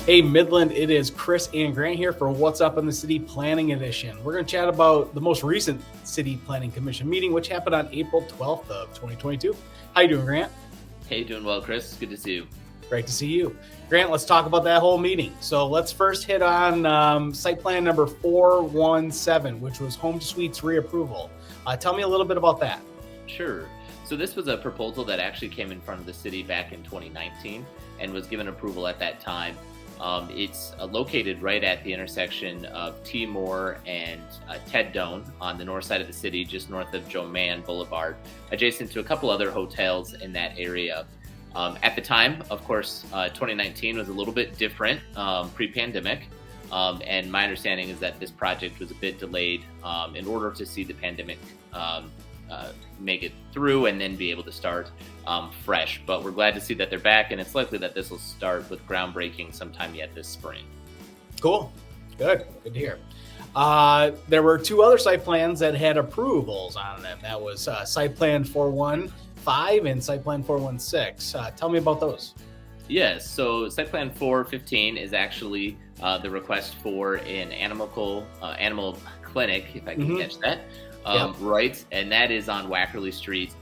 Hey Midland, it is Chris and Grant here for What's Up in the City Planning Edition. We're going to chat about the most recent City Planning Commission meeting, which happened on April 12th of 2022. How you doing, Grant? Hey, doing well, Chris. Good to see you. Great to see you. Grant, let's talk about that whole meeting. So let's first hit on site plan number 417, which was Home Suites reapproval. Tell me a little bit about that. Sure. So this was a proposal that actually came in front of the city back in 2019 and was given approval at that time. It's located right at the intersection of T. Moore and Ted Doan on the north side of the city, just north of Joe Mann Boulevard, adjacent to a couple other hotels in that area. At the time, of course, 2019 was a little bit different pre-pandemic, and my understanding is that this project was a bit delayed in order to see the pandemic make it through and then be able to start fresh. But we're glad to see that they're back, and it's likely that this will start with groundbreaking sometime yet this spring. Cool. Good to hear. There were two other site plans that had approvals on them. That was site plan 415 and site plan 416. Tell me about those. Yes, so site plan 415 is actually the request for an animal clinic, if I can catch that. Yep. Right, and that is on Wackerly Street.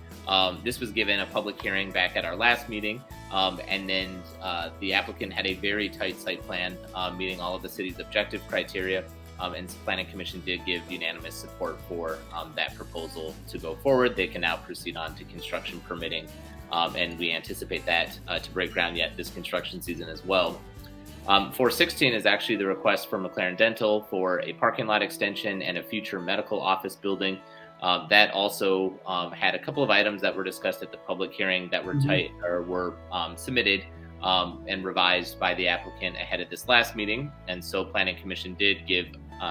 This was given a public hearing back at our last meeting, and then the applicant had a very tight site plan meeting all of the city's objective criteria, and the Planning Commission did give unanimous support for that proposal to go forward. They can now proceed on to construction permitting, and we anticipate that to break ground yet this construction season as well. 416 is actually the request for McLaren Dental for a parking lot extension and a future medical office building. That also had a couple of items that were discussed at the public hearing that were submitted and revised by the applicant ahead of this last meeting. And so Planning Commission did give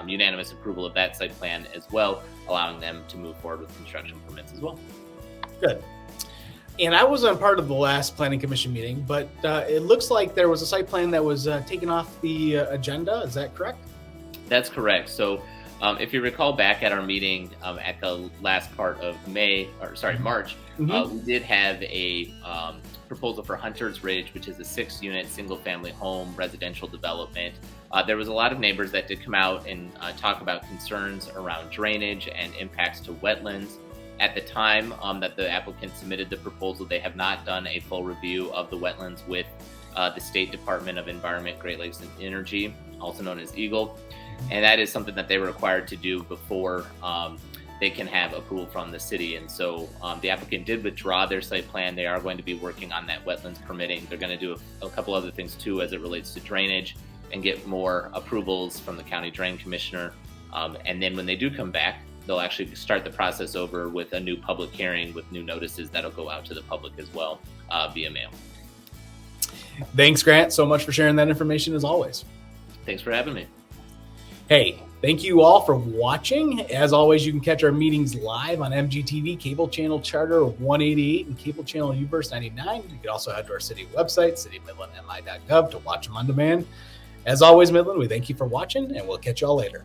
unanimous approval of that site plan as well, allowing them to move forward with construction permits as well. Good. And I wasn't part of the last Planning Commission meeting, but it looks like there was a site plan that was taken off the agenda. Is that correct? That's correct. So if you recall back at our meeting at the last part of March, we did have a proposal for Hunter's Ridge, which is a 6-unit single-family home residential development. There was a lot of neighbors that did come out and talk about concerns around drainage and impacts to wetlands. At the time that the applicant submitted the proposal, they have not done a full review of the wetlands with the State Department of Environment, Great Lakes and Energy, also known as EGLE. And that is something that they were required to do before they can have approval from the city. And so the applicant did withdraw their site plan. They are going to be working on that wetlands permitting. They're going to do a couple other things too as it relates to drainage and get more approvals from the county drain commissioner. And then when they do come back, they'll actually start the process over with a new public hearing with new notices that'll go out to the public as well via mail. Thanks, Grant, so much for sharing that information as always. Thanks for having me. Hey, thank you all for watching. As always, you can catch our meetings live on MGTV, Cable Channel Charter 188, and Cable Channel UVerse 99. You can also head to our city website, citymidlandmi.gov, to watch them on demand. As always, Midland, we thank you for watching, and we'll catch you all later.